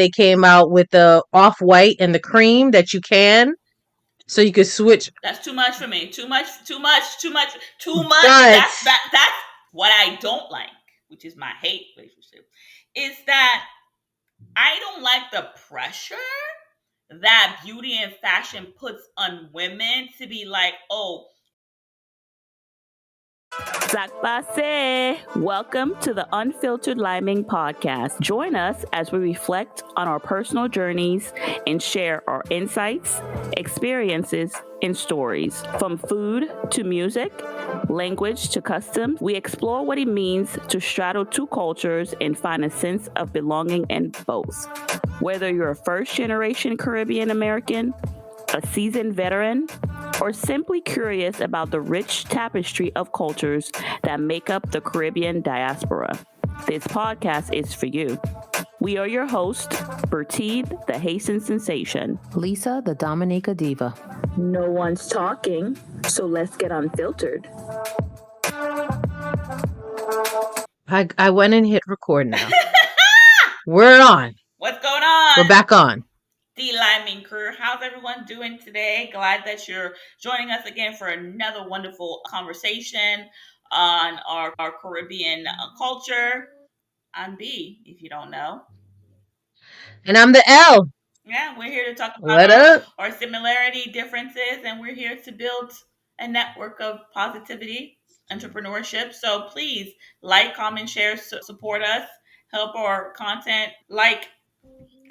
They came out with the off-white and the cream that you can, so you could switch. That's too much for me. Too much. But That's what I don't like, which is my hate relationship, is that I don't like the pressure that beauty and fashion puts on women to be like, oh, Welcome to the Unfiltered Liming Podcast. Join us as we reflect on our personal journeys and share our insights, experiences, and stories. From food to music, language to customs, we explore what it means to straddle two cultures and find a sense of belonging in both. Whether you're a first-generation Caribbean American, a seasoned veteran, or simply curious about the rich tapestry of cultures that make up the Caribbean diaspora, this podcast is for you. We are your hosts, Bertide, the Haitian sensation. Lisa, the Dominica diva. No one's talking, so let's get unfiltered. I went and hit record now. We're on. What's going on? We're back on. The Liming crew. How's everyone doing today? Glad that you're joining us again for another wonderful conversation on our Caribbean culture. I'm B, if you don't know. And I'm the L. Yeah, we're here to talk about our similarity, differences, and we're here to build a network of positivity, entrepreneurship. So please like, comment, share, support us, help our content.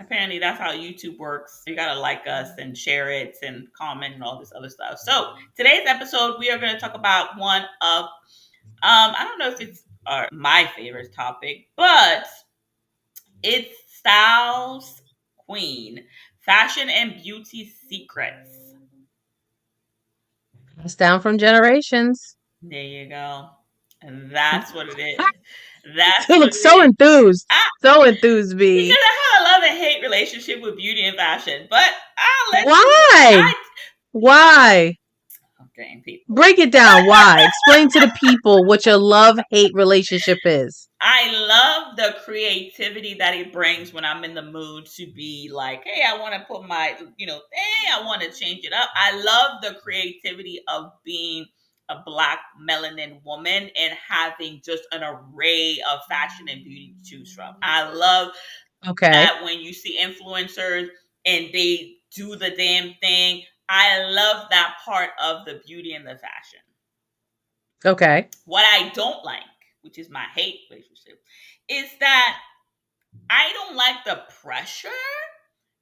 Apparently that's how YouTube works. You gotta like us and share it and comment and all this other stuff. So today's episode, we are going to talk about one of, I don't know if it's my favorite topic, but it's Styles Queen, fashion and beauty secrets. It's down from generations. There you go. And that's what it is. You look so enthused. So enthused, B. Because I have a love and hate relationship with beauty and fashion. But I'll let Why? Why? Okay, people. Break it down. Why? Explain to the people what your love-hate relationship is. I love the creativity that it brings when I'm in the mood to be like, hey, I want to put my, I want to change it up. I love the creativity of being a Black melanin woman and having just an array of fashion and beauty to choose from. I love that when you see influencers and they do the damn thing. I love that part of the beauty and the fashion. Okay. What I don't like, which is my hate relationship, is that I don't like the pressure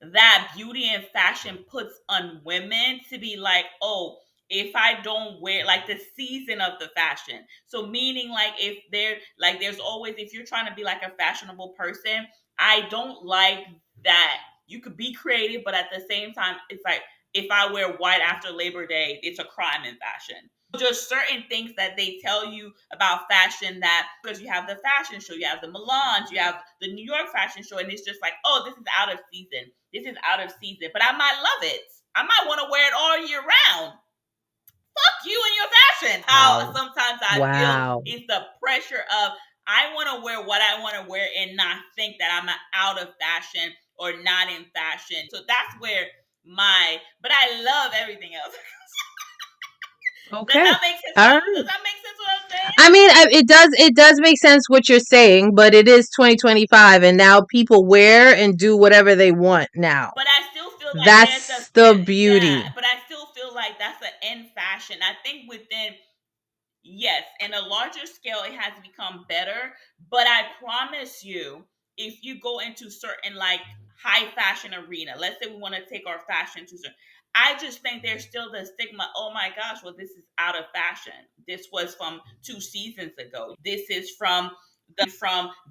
that beauty and fashion puts on women to be like, oh, if I don't wear, like, the season of the fashion. So meaning, like, if there's always, if you're trying to be like a fashionable person, I don't like that. You could be creative, but at the same time, it's like, if I wear white after Labor Day, it's a crime in fashion. Just certain things that they tell you about fashion, that because you have the fashion show, you have the Milan's, you have the New York fashion show, and it's just like, oh, this is out of season. This is out of season. But I might love it. I might want to wear it all year round. Fuck you and your fashion. How sometimes I feel is the pressure of, I want to wear what I want to wear and not think that I'm out of fashion or not in fashion. So that's where but I love everything else. Okay. Does that make sense? Does that make sense what I'm saying? I mean, it does make sense what you're saying, but it is 2025 and now people wear and do whatever they want now. But I still feel like that's the beauty. Yeah, but I still feel like that's the end fashion. I think within, yes, in a larger scale, it has become better. But I promise you, if you go into certain like high fashion arena, let's say we want to take our fashion to certain, I just think there's still the stigma. Oh my gosh, well, this is out of fashion. This was from 2 seasons ago. This is from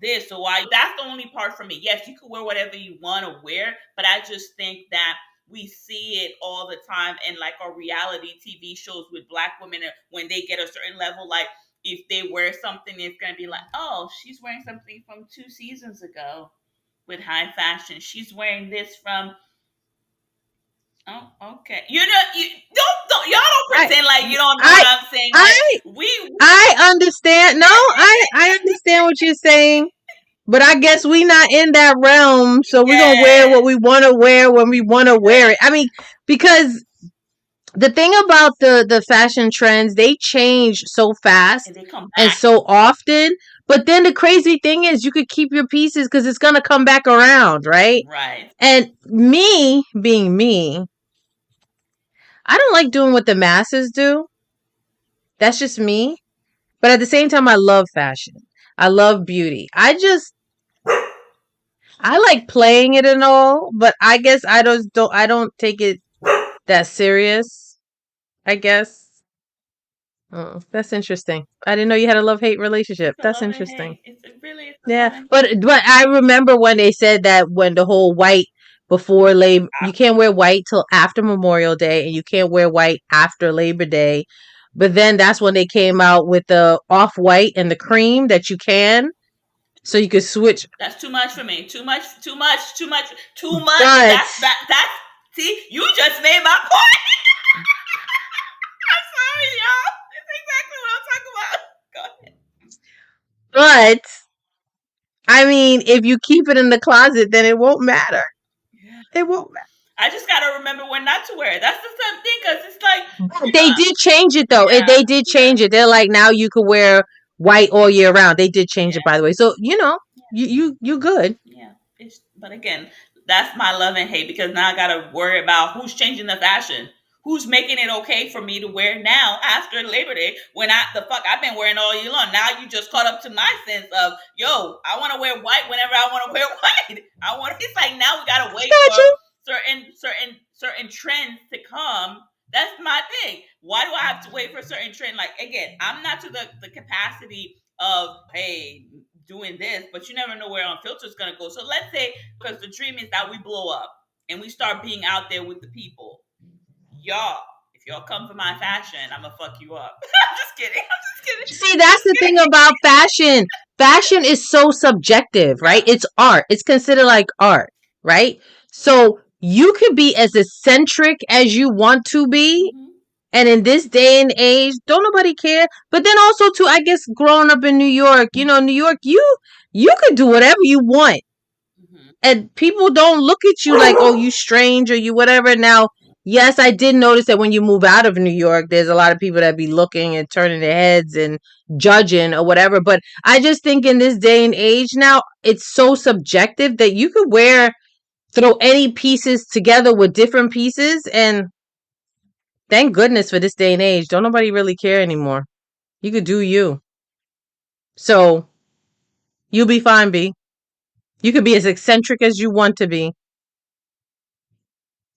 this. So that's the only part for me. Yes, you can wear whatever you want to wear, but I just think that we see it all the time in like our reality TV shows with Black women when they get a certain level, like if they wear something, it's going to be like, oh, she's wearing something from 2 seasons ago with high fashion. She's wearing this from. Oh, okay. You don't y'all don't pretend like you don't know what I'm saying. Like, I understand. No, I understand what you're saying. But I guess we not in that realm, so we're gonna wear what Yes. we want to wear when we want to wear it. I mean, because the thing about the fashion trends, they change so fast And they come and back. so often. But then the crazy thing is, you could keep your pieces because it's gonna come back around, right? Right. And me being me, I don't like doing what the masses do. That's just me. But at the same time, I love fashion. I love beauty. I like playing it and all, but I guess I don't take it that serious, I guess. Oh, that's interesting. I didn't know you had a love-hate relationship. It's a That's love and interesting. hate. It's a Yeah, love and hate. but I remember when they said that when the whole white before Labor, you can't wear white till after Memorial Day, and you can't wear white after Labor Day. But then that's when they came out with the off-white and the cream that you can, so you could switch. That's too much for me. Too much. Too much. Too much. Too much. But That's. See, you just made my point. I'm sorry, y'all. That's exactly what I'm talking about. Go ahead. but I mean, if you keep it in the closet, then it won't matter. Yeah. It won't matter. I just gotta remember when not to wear it. That's the same thing, because it's like, But they did change it though. yeah, They did change it. They're like, now you could wear white all year round. They did change yeah, it, by the way. So you good. yeah. But again, that's my love and hate, because now I gotta worry about who's changing the fashion. Who's making it okay for me to wear now after Labor Day, when I've been wearing all year long. Now you just caught up to my sense of, yo, I want to wear white whenever I want to wear white. It's like, now we gotta wait Got for you. certain trends to come. That's my thing. Why do I have to wait for certain trend? Like, again, I'm not to the capacity of, hey, doing this, but you never know where Unfiltered is gonna go. So let's say, because the dream is that we blow up and we start being out there with the people. Y'all, if y'all come for my fashion, I'm gonna fuck you up. I'm just kidding. I'm just kidding. See, that's the thing about fashion. Fashion is so subjective, Yeah. right? It's art. It's considered like art, right? So you could be as eccentric as you want to be. Mm-hmm. And in this day and age, don't nobody care. But then also too, I guess growing up in New York, New York, you could do whatever you want. Mm-hmm. And people don't look at you like, oh, you strange or you whatever. Now, yes, I did notice that when you move out of New York, there's a lot of people that be looking and turning their heads and judging or whatever. But I just think in this day and age now, it's so subjective that you could throw any pieces together with different pieces, and thank goodness for this day and age. Don't nobody really care anymore. You could do you. So you'll be fine, B. You could be as eccentric as you want to be.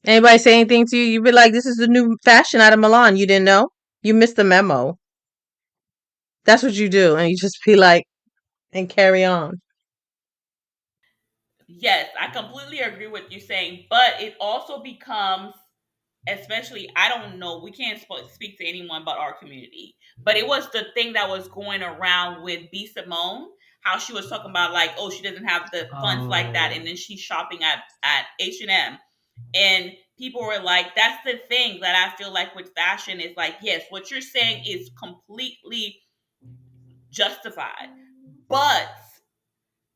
Anybody say anything to you, you'd be like, this is the new fashion out of Milan. You didn't know? You missed the memo. That's what you do. And you just be like, and carry on. Yes, I completely agree with you saying, but it also becomes, especially, I don't know, we can't speak to anyone but our community, but it was the thing that was going around with B Simone, how she was talking about, like, oh, she doesn't have the funds like that, and then she's shopping at H&M, and people were like, that's the thing that I feel like with fashion is like, yes, what you're saying is completely justified, but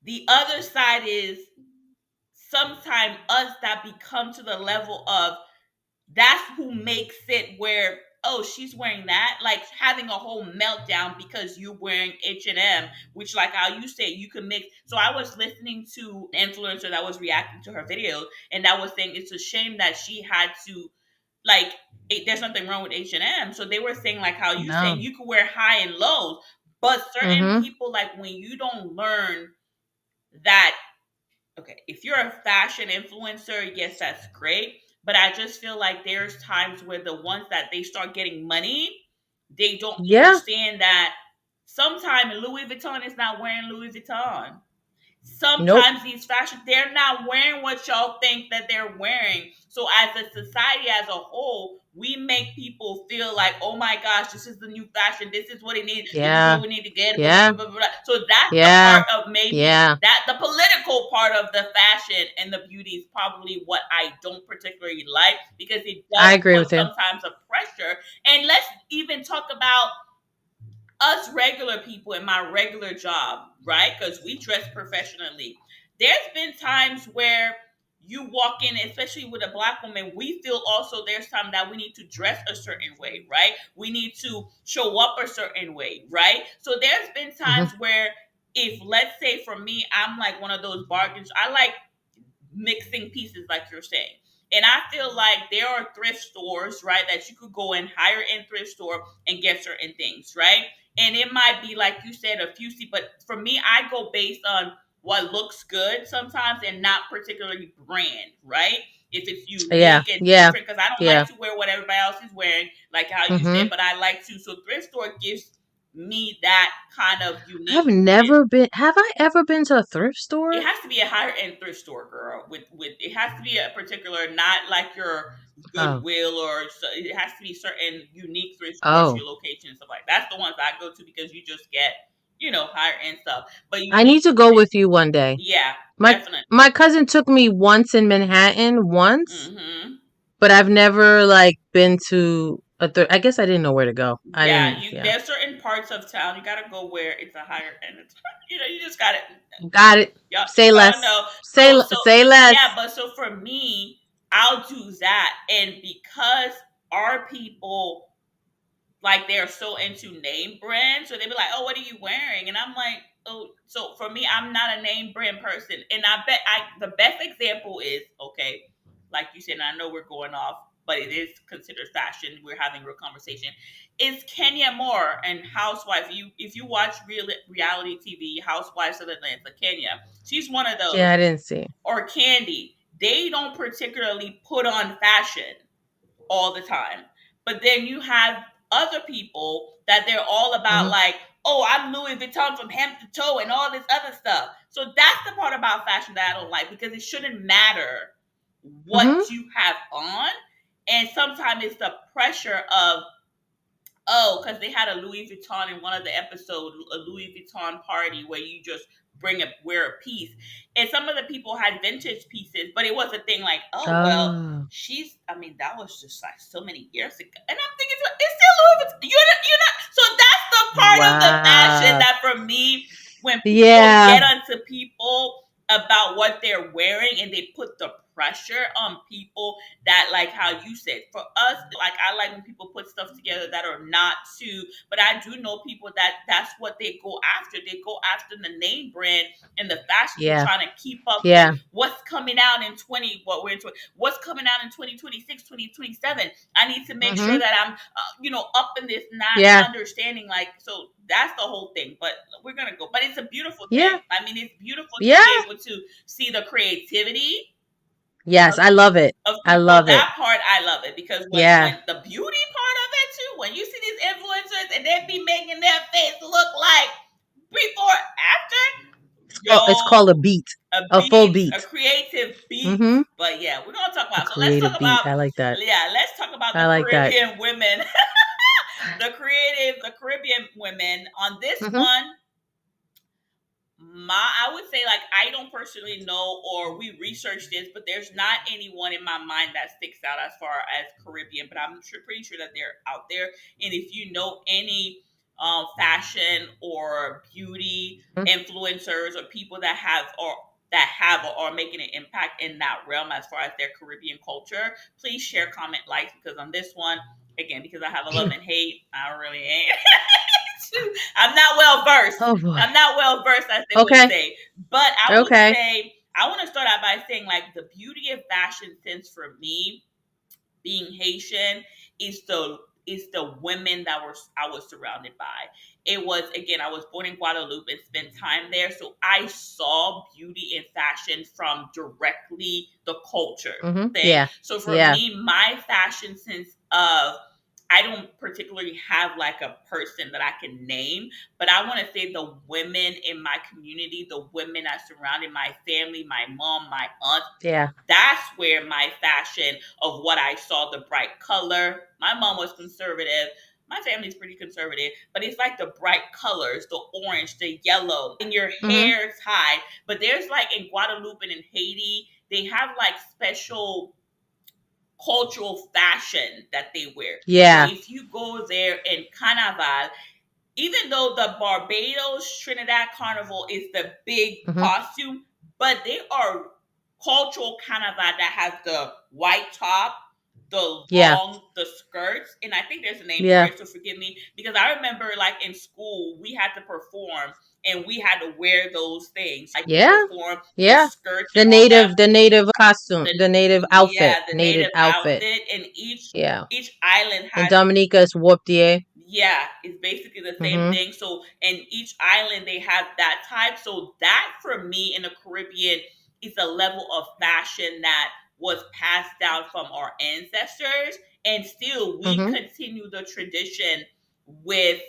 the other side is, sometimes us that become to the level of, that's who makes it where, oh, she's wearing that, like having a whole meltdown because you're wearing H&M, which, like how you said, you can mix. So I was listening to an influencer that was reacting to her video, and that was saying it's a shame that she had to, like, there's nothing wrong with H&M. So they were saying, like how you saying, No. you could wear high and lows, but certain Mm-hmm. people, like, when you don't learn that, okay, if you're a fashion influencer, yes, that's great. But I just feel like there's times where the ones that they start getting money, they don't Yeah. understand that sometimes Louis Vuitton is not wearing Louis Vuitton. Nope. Sometimes these fashion, they're not wearing what y'all think that they're wearing. So as a society as a whole, we make people feel like, oh my gosh, this is the new fashion, this is what it needs, this is what Yeah. we need to get, blah, blah, Yeah. blah, blah, blah. So that's the Yeah. part of, maybe Yeah. that the political part of the fashion and the beauty is probably what I don't particularly like, because it I does agree put with you. sometimes a pressure. And let's even talk about us regular people in my regular job, right? Because we dress professionally. There's been times where you walk in, especially with a black woman, we feel also there's time that we need to dress a certain way, right? We need to show up a certain way, right? So there's been Hmm. times where if let's say for me, I'm like one of those bargains. I like mixing pieces, like you're saying. And I feel like there are thrift stores, right, that you could go in, higher end thrift store and get certain things, right? And it might be like you said, a few but for me, I go based on what looks good sometimes and not particularly brand, right? If it's Yeah, unique and yeah, different, because I don't yeah. like to wear what everybody else is wearing, like how you said, Hmm. but I like to. So thrift store gives me that kind of I've unique. never been. Have I ever been to a thrift It store? has to be a higher end thrift store, girl. With it has to be a particular, not like your Oh, Goodwill or so, it has to be certain unique thrift stores to oh. your location and stuff like that. That's the ones I go to because you just get higher end stuff. But you I need need to to go mix. with you one day. Yeah, My definitely. my cousin took me once in Manhattan once, Hmm. but I've never like been to a I guess I didn't know where to go. I Yeah, didn't. Yeah, there's certain parts of town you gotta go where it's a higher end. You just gotta. got it. Say Y'all less. know. So Say yeah, less. but so for me, I'll do that, and because our people like they're so into name brand, so they be like, "Oh, what are you wearing?" And I'm like, "Oh." So for me, I'm not a name brand person, and I bet the best example is okay, like you said. And I know we're going off, but it is considered fashion. We're having a real conversation. Is Kenya Moore and Housewife? If you watch reality TV, Housewives of Atlanta, Kenya, she's one of those. Yeah, I didn't see. Or Candy, they don't particularly put on fashion all the time. But then you have other people that they're all about Hmm. like, oh, I'm Louis Vuitton from head to toe and all this other stuff. So that's the part about fashion that I don't like because it shouldn't matter what Hmm. you have on. And sometimes it's the pressure of, oh, because they had a Louis Vuitton in one of the episodes, a Louis Vuitton party where you just wear a piece. And some of the people had vintage pieces, but it was a thing like, oh well, Oh, I mean, that was just like so many years ago. And I'm thinking, it's still Louis Vuitton. You're not, so that's the part of the fashion wow. that for me, when people Yeah. get onto people about what they're wearing and they put the pressure on people that, like how you said, for us, like I like when people put stuff together that are not too, but I do know people that's what they go after. They go after the name brand and the fashion to Yeah. trying to keep up with Yeah. what's coming out in 20 what we're in what's coming out in 2026, 2027. I need to make sure Hmm. that I'm up in this, Yeah. not understanding, like, so that's the whole thing. But we're gonna go, but it's a beautiful thing. Yeah. I mean, it's beautiful to Yeah. be able to see the creativity Yes, I love it. of I people. love it. That part I love it because when Yeah. the beauty part of it too, when you see these influencers and they be making their face look like before, after, It's yo, called a beat. a A full beat, beat. a creative beat. Hmm. But yeah, we're gonna talk A about. So let's talk creative beat. about. I like that. Yeah, let's talk about I the like that. Caribbean women, the Caribbean women. On this Hmm. one, I would say, like, I don't personally know, or we researched this, but there's not anyone in my mind that sticks out as far as Caribbean, but I'm pretty sure that they're out there. And if you know any fashion or beauty influencers or people that have or are making an impact in that realm as far as their Caribbean culture, please share, comment, like, because on this one, again, because I have a love and hate, I really ain't. I'm not well versed. Oh boy. I'm not well versed, as they would Okay. say. But I would Okay. say, I want to start out by saying, like, the beauty of fashion sense for me, being Haitian, is the women that I was surrounded by. It was, again, I was born in Guadeloupe and spent time there, so I saw beauty and fashion from directly the culture Hmm. thing. Yeah. So for Yeah. me, my fashion sense of, I don't particularly have like a person that I can name, but I want to say the women in my community, the women that surrounded my family, my mom, my aunt, Yeah. that's where my fashion of what I saw, the bright color. My mom was conservative. My family's pretty conservative, but it's like the bright colors, the orange, the yellow, and your Hmm. hair tied. But there's like in Guadeloupe and in Haiti, they have like special cultural fashion that they wear. So Yeah. if you go there in Carnival, even though the Barbados Trinidad Carnival is the big Mm-hmm. costume, but they are cultural carnival that has the white top, the Yeah. the skirts, and I think there's a name for Yeah. it, so forgive me. Because I remember like in school we had to perform and we had to wear those things. Like we Yeah. perform the Yeah. skirts and The all that. native costume, The the native outfit, yeah, the native native outfit. outfit, and Yeah. each island And has Dominica is warped. yeah, it's basically the same Mm-hmm. thing. So in each island they have that type. So that for me in the Caribbean is a level of fashion that was passed down from our ancestors, and still we Mm-hmm. continue the tradition with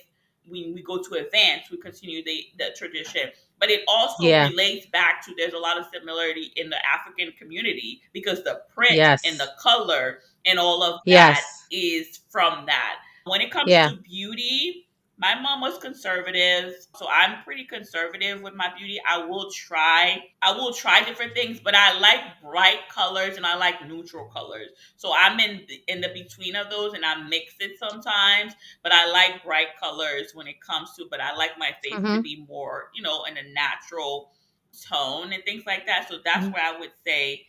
when we go to advance, we continue the tradition. But it also Yeah. relates back to there's a lot of similarity in the African community because the print and the Yes. color and all of that Yes. is from that. When it comes Yeah. to beauty, my mom was conservative, so I'm pretty conservative with my beauty. I will try different things, but I like bright colors and I like neutral colors. So I'm in the between of those, and I mix it sometimes. But I like bright colors when it comes to. But I like my face to Mm-hmm. be more, in a natural tone and things like that. So that's Mm-hmm. where I would say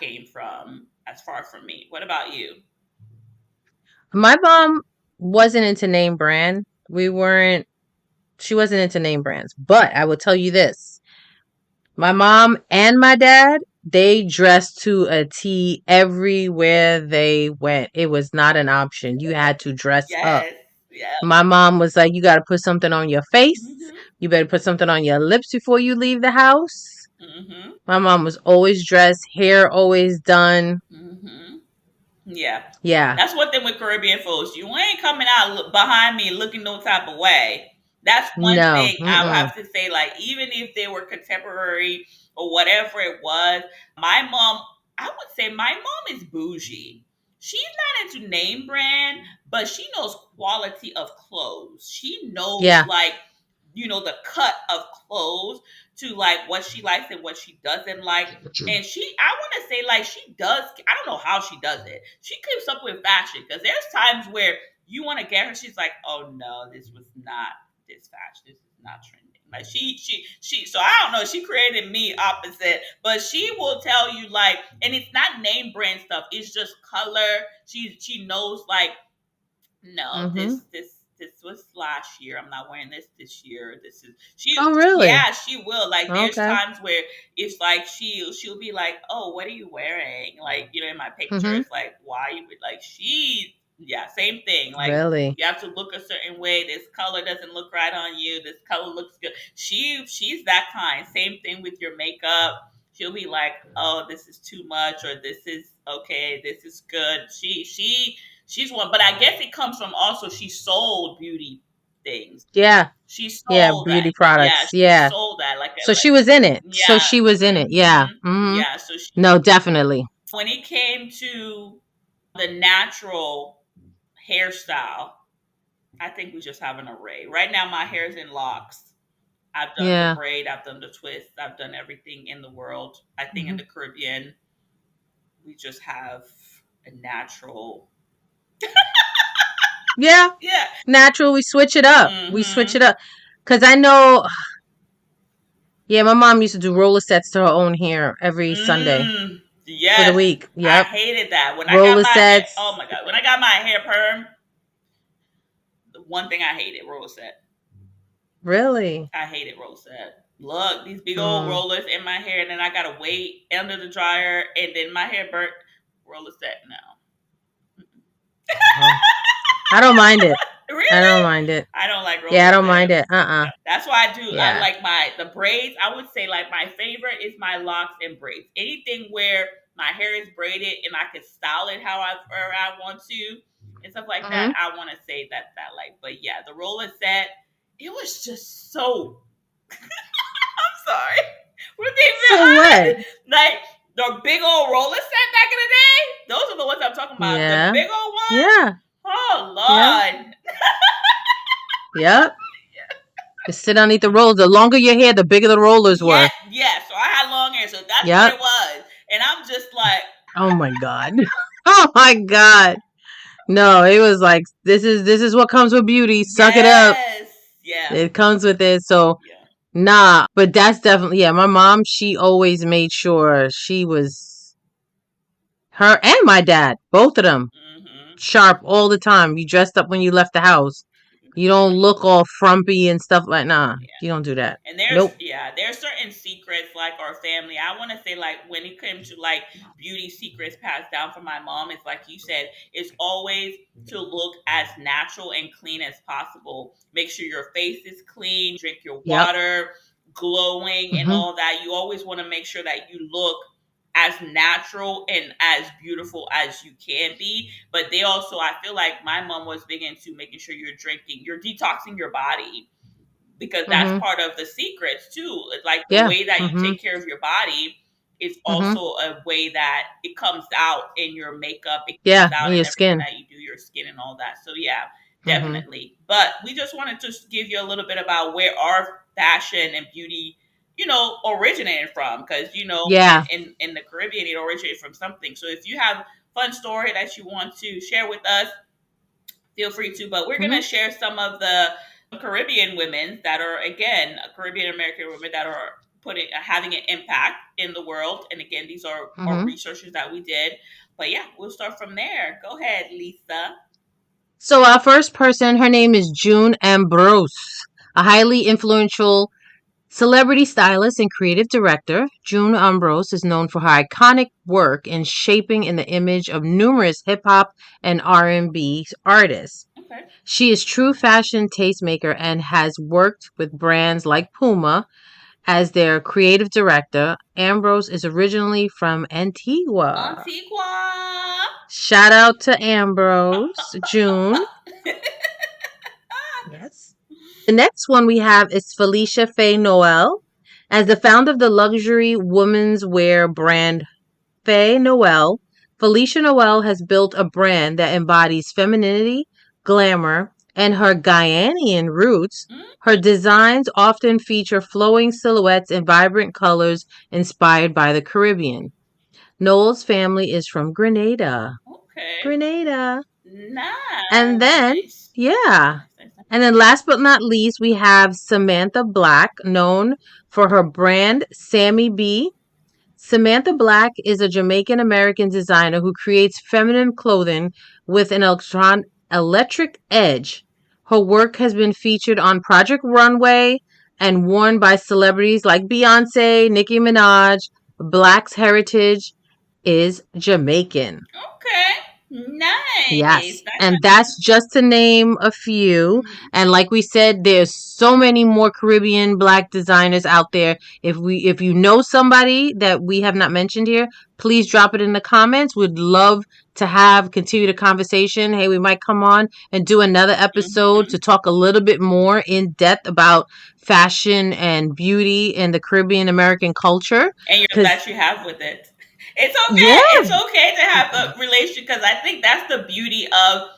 came from as far from me. What about you? My mom wasn't into name brand. We weren't. She wasn't into name brands. But I will tell you this: my mom and my dad, they dressed to a T everywhere they went. It was not an option. You had to dress up. Yes. Yeah. My mom was like, you got to put something on your face. Mhm. You better put something on your lips before you leave the house. Mhm. My mom was always dressed, hair always done. Mhm. Yeah. Yeah. That's one thing with Caribbean folks. You ain't coming out behind me looking no type of way. That's one No. thing I would Mm-mm. have to say. Like, even if they were contemporary or whatever it was, my mom, I would say my mom is bougie. She's not into name brand, but she knows quality of clothes. She knows, Yeah. like, the cut of clothes to like what she likes and what she doesn't like. And I want to say, like, she does, I don't know how she does it. She keeps up with fashion because there's times where you want to get her, she's like, oh no, this was not this fashion. This is not trending. Like so I don't know. She created me opposite, but she will tell you like, and it's not name brand stuff. It's just color. She knows like no, Mm-hmm. this was last year. I'm not wearing this year. This is she. Oh, really? Yeah, she will. Like there's Okay. times where it's like she'll be like, oh, what are you wearing? Like in my picture, Mm-hmm. it's like why you like she. Yeah, same thing. Like Really? you have to look a certain way. This color doesn't look right on you. This color looks good. She's that kind. Same thing with your makeup. She'll be like, oh, this is too much, or this is okay. This is good. She's one, but I guess it comes from also she sold beauty things. Yeah. She Yeah. sold that. Beauty Yeah, products. she Yeah. sold that. So she was in it. So Yeah. she was in it. Yeah. Mm-hmm. Yeah. So No, definitely. when it came to the natural hairstyle, I think we just have an array. Right now, my hair is in locks. I've done the Yeah. braid, I've done the twist, I've done everything in the world. I think in Mm-hmm. the Caribbean, we just have a natural. Yeah. Yeah. Natural. We switch it up. We switch Mm-hmm. it up. Cause I know, yeah, my mom used to do roller sets to her own hair every Sunday for the Yes, week. I Yep. hated that. When I got Roller my hair, sets. oh my god, when I got my hair perm, the one thing I hated, roller set. Really? I hated roller set. Look, these big old Mm. rollers in my hair, and then I gotta wait under the dryer, and then my hair burnt. Roller set, no. Oh. I don't mind it. I Really? don't mind it. I don't like Yeah, roller I don't set. mind it. That's why I do. I Yeah. like the braids. I would say like my favorite is my locks and braids. Anything where my hair is braided and I can style it however I want to and stuff like that. Mm-hmm. I want to say that like. But yeah, the roller set, it was just so. I'm sorry. We're being real So what? honest. Like the big old roller set back in the day. Those are the ones I'm talking about. The Yeah. big old ones. Yeah. Oh Yeah. Lord. Yep. Just sit underneath the rollers. The longer your hair, the bigger the rollers Yeah, were. yeah. So I had long hair, so that's what Yep. it was. And I'm just like, Oh my God. Oh my God. No, it was like this is what comes with beauty. Suck it up. yes, Yeah. It comes with it. So Yeah. nah, but that's definitely, yeah, my mom, she always made sure she was, her and my dad, both of them, Mm-hmm. sharp all the time. You dressed up when you left the house. You don't look all frumpy and stuff like, nah, you don't do that. And there's Nope. there's certain secrets like our family. I want to say like when it came to like beauty secrets passed down from my mom, it's like you said, it's always to look as natural and clean as possible. Make sure your face is clean, drink your Yep. water, glowing and Mm-hmm. all that. You always want to make sure that you look as natural and as beautiful as you can be. But they also, I feel like my mom was big into making sure you're detoxing your body because that's Mm-hmm. part of the secrets too. Like the Yeah. way that you Mm-hmm. take care of your body is Mm-hmm. also a way that it comes out in your makeup, it comes Yeah. out In in your everything skin. that you do, your skin and all that. So yeah, Mm-hmm. definitely. But we just wanted to give you a little bit about where our fashion and beauty, originated from. Because Yeah. in the Caribbean, it originated from something. So if you have a fun story that you want to share with us, feel free to. But we're Mm-hmm. gonna share some of the Caribbean women that are again Caribbean American women that are putting having an impact in the world. And again, these are Mm-hmm. researchers that we did. But yeah, we'll start from there. Go ahead, Lisa. So our first person, her name is June Ambrose, a highly influential celebrity stylist and creative director. June Ambrose is known for her iconic work in shaping in the image of numerous hip hop and R&B artists. Okay. She is true fashion tastemaker and has worked with brands like Puma as their creative director. Ambrose is originally from Antigua. Antigua. Shout out to Ambrose, June. Yes. The next one we have is Felicia Faye Noel. As the founder of the luxury women's wear brand Faye Noel, Felicia Noel has built a brand that embodies femininity, glamour, and her Guyanian roots. Her designs often feature flowing silhouettes and vibrant colors inspired by the Caribbean. Noel's family is from Grenada. Okay. Grenada. And then, Nice. yeah. Nice, nice, nice. And then last but not least, we have Samantha Black, known for her brand Sammy B. Samantha Black is a Jamaican American designer who creates feminine clothing with an electric edge. Her work has been featured on Project Runway and worn by celebrities like Beyonce, Nicki Minaj. Black's heritage is Jamaican. Okay. Nice. Yes. Nice, And nice, that's just to name a few. nice. And like we said, there's so many more Caribbean black designers out there. If you know somebody that we have not mentioned here, please drop it in the comments. We'd love to continue the conversation. Hey, we might come on and do another episode Mm-hmm. to talk a little bit more in depth about fashion and beauty in the Caribbean American culture. And your Cause that you have with it. It's yeah. okay. It's okay to have a relationship because I think that's the beauty of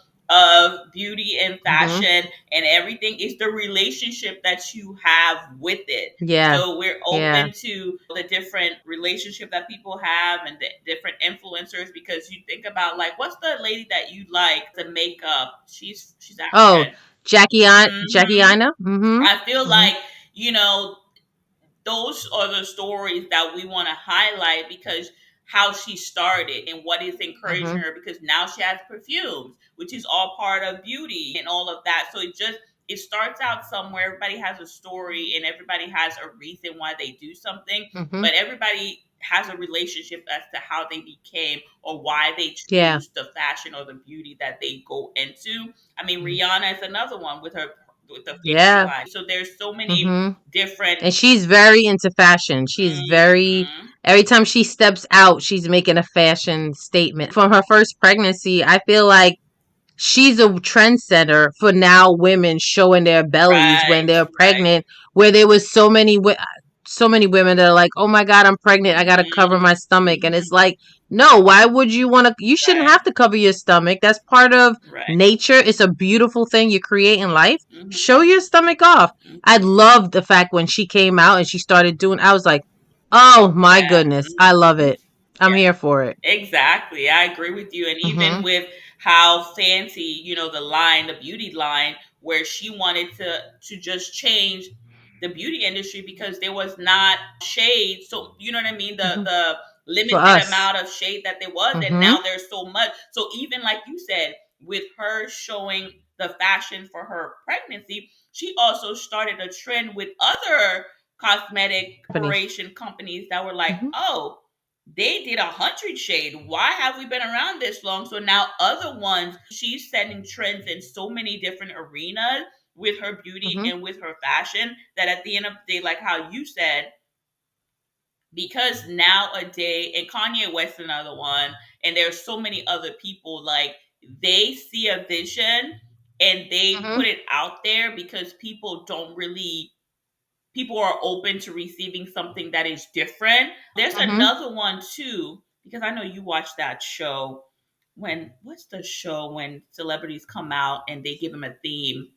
beauty and Hmm. fashion and everything is the relationship that you have with it. Yeah. So we're Yeah. open to the different relationship that people have and the different influencers because you think about like what's the lady that you like the makeup? She's Oh, African. Jackie Hmm. Ina. Mm-hmm. I feel Mm-hmm. like you know those are the stories that we want to highlight because how she started and what is encouraging Mm-hmm. her because now she has perfumes which is all part of beauty and all of that so it starts out somewhere everybody has a story and everybody has a reason why they do something Mm-hmm. but everybody has a relationship as to how they became or why they Yeah. choose the fashion or the beauty that they go into. I mean Rihanna is another one with the fashion Yeah. line so there's so many Mm-hmm. different. And she's very into fashion. She's very, Mhm. every time she steps out, she's making a fashion statement. From her first pregnancy, I feel like she's a trendsetter for now women showing their bellies when Right, they're right. pregnant, where there was so many women that are like, oh my God, I'm pregnant, I gotta cover Mhm. my stomach. And it's Mhm. like, no, why would you want to? You shouldn't Right, have to cover your stomach. That's part of right. nature. It's a beautiful thing you create in life. Mhm. Show your stomach off. I Mhm. love the fact when she came out and she started doing, I was like, oh my Yeah. goodness, I love Mhm. it. I'm here for it. Exactly. I agree with you. And even Hmm. with how fancy, the line, the beauty line where she wanted to just change the beauty industry because there was not shade. So you know what I mean? The For limited us. amount of shade that there was, and Mm-hmm. now there's so much. So even like you said, with her showing the fashion for her pregnancy, she also started a trend with other cosmetic Companies. corporation companies that were like, Mm-hmm. oh, they did 100 shade. Why have we been around this long? So now other ones, she's setting trends in so many different arenas with her beauty Mm-hmm. and with her fashion that at the end of the day, like how you said, because nowadays, and Kanye West another one, and there's so many other people, like they see a vision and they Mm-hmm. put it out there because people are open to receiving something that is different. There's Mm-hmm. another one too, because I know you watch that show. What's the show when celebrities come out and they give them a theme?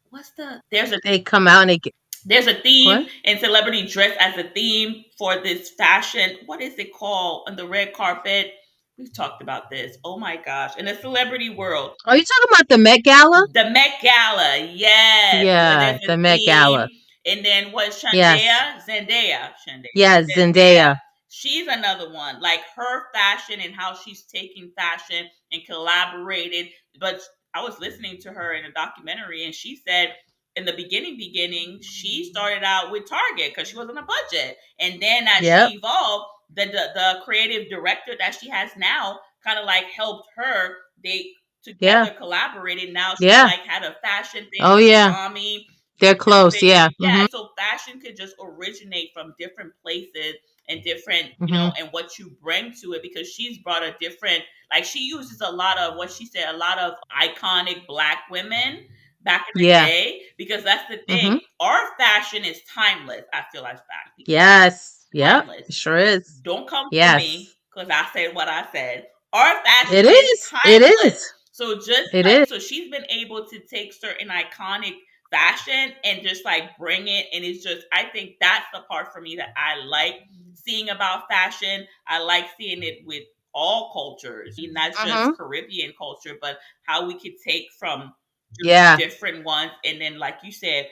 What's the They come out and they get there's a theme what? and celebrity dress as a theme for this fashion. What is it called on the red carpet? We've talked about this. Oh my gosh. In the celebrity world, Are you talking about the Met Gala? the Met Gala, yes, where Yeah, there's a the Met theme. Gala. And then what's Yes. Zendaya, Yes, Zendaya. she's another one. Like her fashion and how she's taking fashion and collaborated. But I was listening to her in a documentary, and she said in the beginning, she started out with Target because she was on a budget, and then as she Yep. evolved, the creative director that she has now kind of like helped her. They Yeah. together collaborated. Now she Yeah. like had a fashion thing Oh with yeah. Tommy, They're different close. Yeah. things. Mm-hmm. Yeah. So fashion could just originate from different places and different, Mm-hmm. and what you bring to it because she's brought a different, like she uses a lot of what she said, a lot of iconic black women back in the Yeah. day because that's the Mm-hmm. thing. Our fashion is timeless. I feel like black people. Yes. Yep. Timeless. It sure is. Don't come for Yes. me because I said what I said. Our It fashion is is. It timeless. is. So just It like is. so she's been able to take certain iconic fashion and just like bring it, and it's just I think that's the part for me that I like seeing about fashion. I like seeing it with all cultures, not Mm-hmm. just Caribbean culture, but how we could take from just Yeah. different ones and then like you said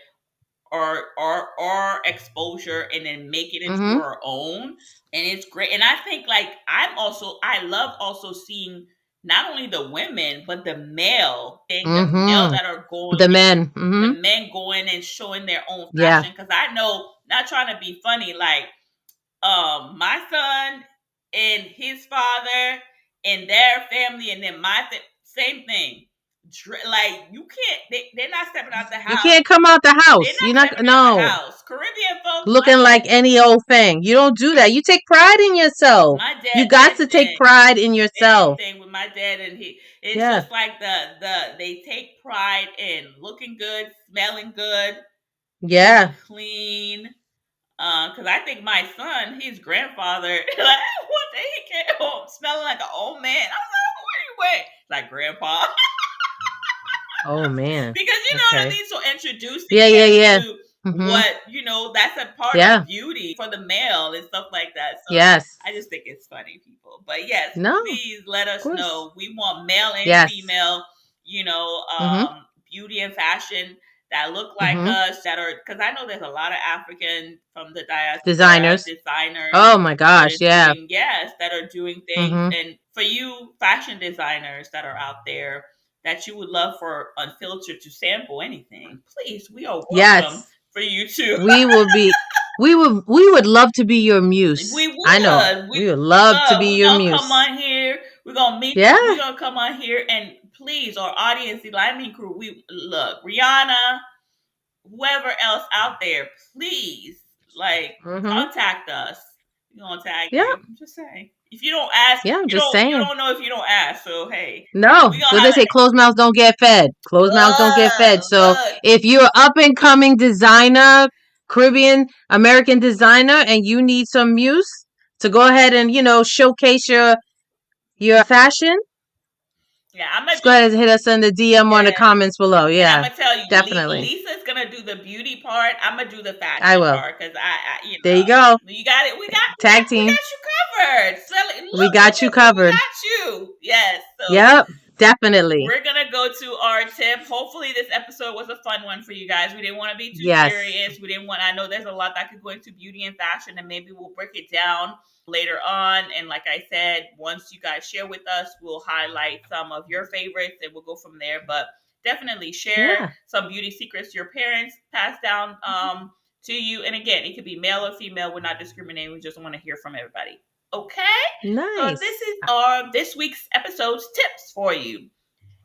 our exposure and then make it into Mm-hmm. our own, and it's great. And I think like I love also seeing not only the women but the male Mm-hmm. that are going, The men. the Mm-hmm. men going and showing their own Yeah. fashion because I know, not trying to be funny, like my son and his father and their family and then same thing. Like you can't, they're not stepping out the You house. can't come out the They're house. You're not not. stepping out the No. house. Caribbean folks, Looking like any old thing. You don't do that. You take pride in yourself. my You dad, got to take pride in same yourself. thing with my dad and it's Yeah. just like they take pride in looking good, smelling good, Yeah. eating clean. Because I think my son, his grandfather, like one day he came home smelling like an old man. I was like, "Where you went?" Like grandpa, Oh man. because you know what I Okay. mean. So introducing Yeah. Yeah. him Yeah. to Mm-hmm. what that's a part of Yeah. beauty for the male and stuff like that. So Yes. I just think it's funny, people. But yes, No. please let Of us course. know. We want male and Yes. female, Mm-hmm. beauty and fashion that look like Mm-hmm. us, that are, because I know there's a lot of African from the diaspora Designers. designers Oh my that gosh. are Yeah. doing, yes, that are doing things. Mm-hmm. And for you fashion designers that are out there that you would love for Unfiltered to sample anything, please, we are welcome Yes. for you to. We will be. We would love to be your muse. We I know. would. We would love to be We're your gonna come muse. on here. We're gonna meet. Yeah. We're gonna come on here and please, our audience, the Lightning Crew. We look, Rihanna, whoever else out there, please, like, Mm-hmm. contact us. We're gonna tag Yeah. you. I'm just saying. If you don't ask, Yeah. I'm just you saying. don't know if you don't ask. So hey, No, we gonna what they have say, closed mouths don't get fed. Closed mouths don't get fed. So look. if you're up and coming designer, Caribbean American designer, and you need some muse to go ahead and showcase your fashion, Yeah, I'm gonna just go ahead and hit us in the DM or in the yeah. comments below. And I'm Yeah, gonna tell you, definitely. Lisa's gonna do the beauty part. I'm gonna do the I fashion will. part because There you go. you got it. Tag We team. got you covered. So, We look got you at we covered. got you. Yes. So Yep, definitely. we're gonna go to our tip. Hopefully, this episode was a fun one for you guys. We didn't want to be too Yes. serious. We didn't want. I know there's a lot that could go into beauty and fashion, and maybe we'll break it down later on. And like I said, once you guys share with us, we'll highlight some of your favorites, and we'll go from there. But definitely share some beauty secrets your parents passed down to you. And again, it could be male or female. We're not discriminating. We just want to hear from everybody. Okay. So Nice. this is this week's episode's tips for you.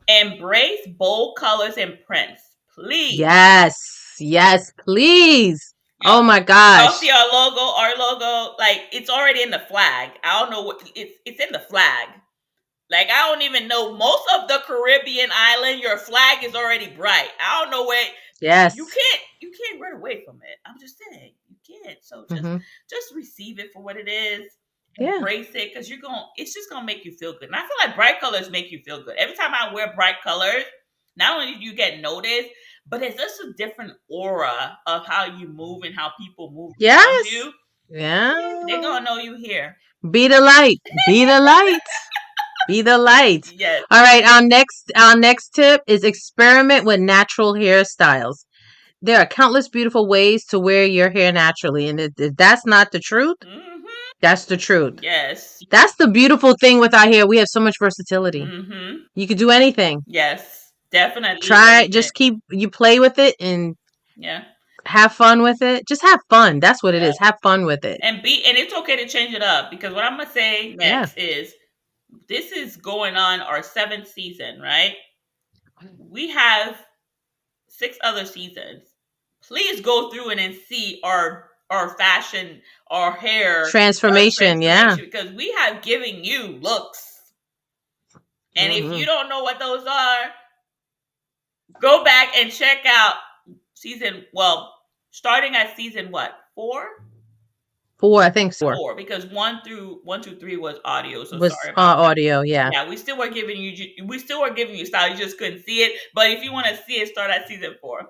Embrace bold colors and prints, please. Yes, please. Y'all, oh my y'all gosh. see our logo, like it's already in the flag. I don't know what it's in the flag. Like I don't even know, most of the Caribbean island, your flag is already bright. I don't know where. Yes. You can't run away from it. I'm just saying, you can't. So just receive it for what it is. Embrace it, because it's just gonna make you feel good. And I feel like bright colors make you feel good. Every time I wear bright colors, not only do you get noticed, but it's just a different aura of how you move and how people move around you. Yeah. They're gonna know you here. Be the light. Be the light. Be the light. Yes. All right. Our next tip is experiment with natural hairstyles. There are countless beautiful ways to wear your hair naturally, and if that's not the truth, that's the truth. Yes. That's the beautiful thing with our hair. We have so much versatility. You could do anything. Yes, definitely. Try, just you play with it and have fun with it. Just have fun. That's what it is. Have fun with it. And it's okay to change it up, because what I'm gonna say next is, this is going on our 7th season, right? We have 6 other seasons. Please go through it and see our fashion, our hair transformation, because we have given you looks. And if you don't know what those are, go back and check out starting at season what? 4? 4, I think so. 4, because 1 through 3 was audio. So was sorry about audio, Yeah, we still were giving you style. You just couldn't see it. But if you want to see it, start at season 4.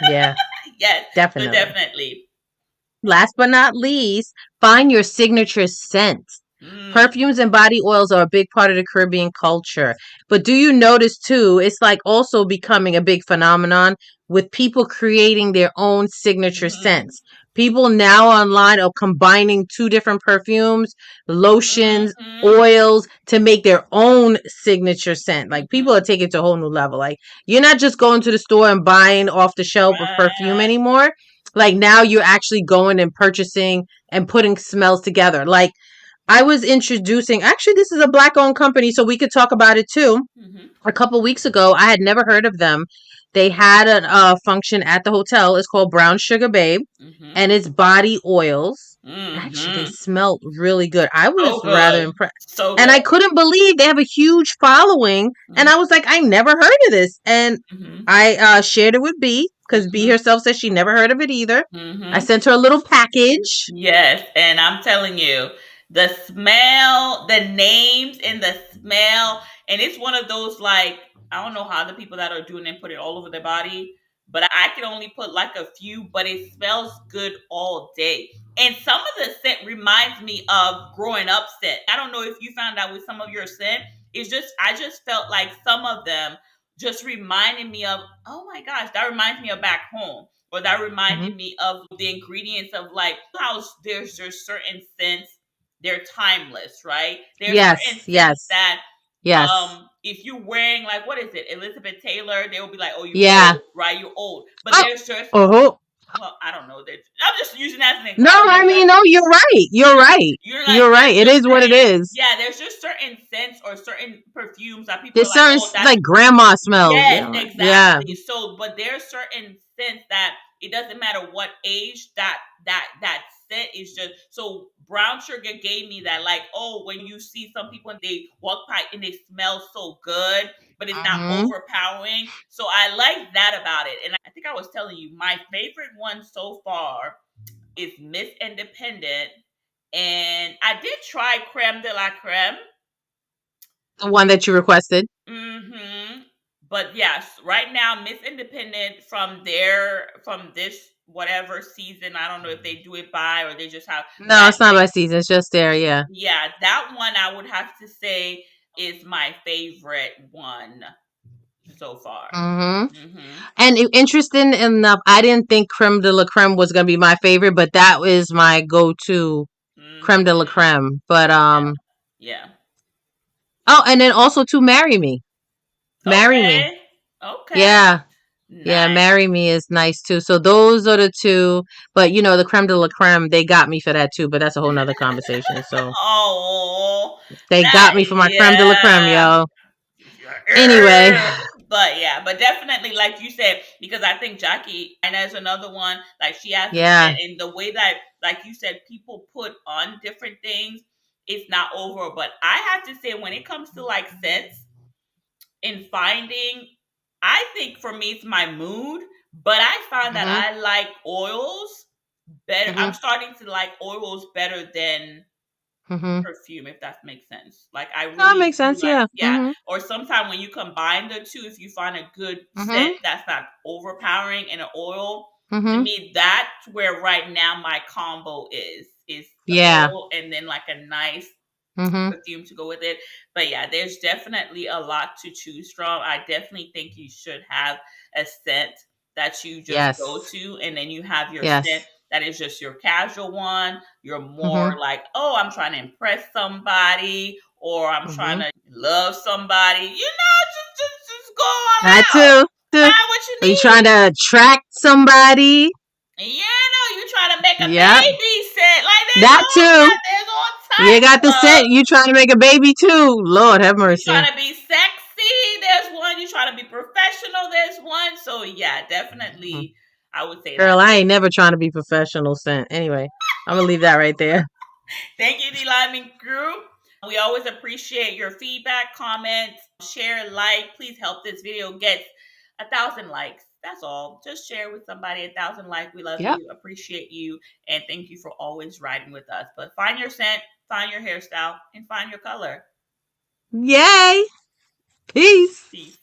Yeah. Yes, definitely. So definitely. Last but not least, find your signature scent. Perfumes and body oils are a big part of the Caribbean culture. But do you notice too, it's like also becoming a big phenomenon with people creating their own signature scents. People now online are combining 2 different perfumes, lotions, oils to make their own signature scent. Like people are taking it to a whole new level. Like you're not just going to the store and buying off the shelf of perfume anymore. Like now you're actually going and purchasing and putting smells together. Like I was introducing, actually, this is a Black owned company, so we could talk about it too. A couple weeks ago, I had never heard of them. They had a function at the hotel. It's called Brown Sugar Babe, and it's body oils. Actually, they smelled really good. I was rather impressed. And I couldn't believe they have a huge following. And I was like, I never heard of this. And I shared it with B, because B herself says she never heard of it either. I sent her a little package. Yes, and I'm telling you, the smell, the names and the smell, and it's one of those, like, I don't know how the people that are doing it put it all over their body, but I can only put like a few, but it smells good all day. And some of the scent reminds me of growing up scent. I don't know if you found out with some of your scent. I just felt like some of them just reminded me of, oh my gosh, that reminds me of back home. Or that reminded me of the ingredients of, like, how there's certain scents, they're timeless, right? There's certain scents that if you're wearing, like, what is it, Elizabeth Taylor, they will be like, oh, you're old, right? You're old. But there's just well, I don't know. I'm just using that as an example. No, I mean, no, you're right. You're right. It is what it is. Yeah, there's just certain scents or certain perfumes that people there's certain, like grandma smells. Yes, exactly. So, but there's certain scents that it doesn't matter what age that scent is just. So Brown Sugar gave me that, like, oh, when you see some people and they walk by and they smell so good, but it's not overpowering. So I like that about it. And I think I was telling you, my favorite one so far is Miss Independent. And I did try Creme de la Creme. The one that you requested. But yes, right now, Miss Independent from this whatever season, I don't know if they do it by or they just have. No, it's not by season. It's just there. Yeah. Yeah, that one I would have to say is my favorite one. so far. Mm-hmm. And interesting enough, I didn't think creme de la creme was gonna be my favorite, but that is my go-to creme de la creme. But yeah. Oh, and then also to marry me. Marry me. Okay. Yeah. Yeah, Nice. marry me is nice too. So those are the two. But the creme de la creme, they got me for that too. But that's a whole nother conversation. So Oh, they that got me for my creme de la creme, yeah. yo. Anyway. But definitely, like you said, because I think Jackie and as another one, like she has the Yeah. scent, and the way that, like you said, people put on different things, it's not over. But I have to say, when it comes to like scents and finding, I think for me it's my mood, but I find that Mhm. I like oils better. I'm Mhm. starting to like oils better than Mhm. perfume, if that makes sense. Like I That really makes do sense. like, Yeah. yeah. Mhm. Or sometimes when you combine the two, if you find a good scent Mhm. that's not overpowering in an oil, to Mhm. me that's where right now my combo is the Yeah. oil and then like a nice Mhm. perfume to go with it. But yeah, there's definitely a lot to choose from. I definitely think you should have a scent that you just go Yes. to, and then you have your scent Yes. that is just your casual one. You're more Mhm. like, oh, I'm trying to impress somebody, or I'm trying Mhm. to love somebody. Just go all That out. too. Find what you Are you need. trying to attract somebody? Yeah, no, you trying to make a Yep. baby scent. Like That too. there's all You types got the of. scent. You trying to make a baby too? Lord have You mercy. trying to be sexy, there's one. You trying to be professional, there's one. So yeah, Mhm. definitely I would say that. Girl, I ain't never trying to be professional scent. Anyway, I'm gonna leave that right there. Thank you, the Liming Crew. We always appreciate your feedback, comments, share, like. Please help this video get 1,000 likes. That's all. Just share with somebody 1,000 likes. We love Yep. you, appreciate you, and thank you for always riding with us. But find your scent, find your hairstyle, and find your color. Yay. Peace. Peace.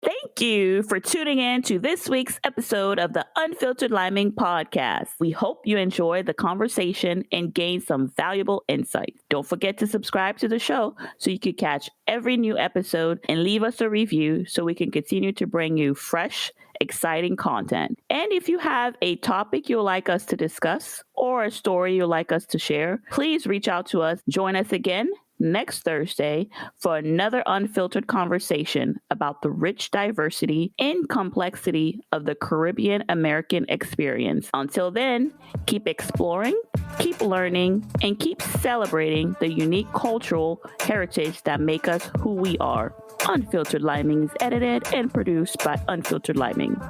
Thank you for tuning in to this week's episode of the Unfiltered Liming Podcast. We hope you enjoyed the conversation and gained some valuable insight. Don't forget to subscribe to the show so you can catch every new episode and leave us a review so we can continue to bring you fresh, exciting content. And if you have a topic you'd like us to discuss or a story you'd like us to share, please reach out to us. Join us again next Thursday for another unfiltered conversation about the rich diversity and complexity of the Caribbean American experience. Until then, keep exploring, keep learning, and keep celebrating the unique cultural heritage that make us who we are. Unfiltered Liming is edited and produced by Unfiltered Liming.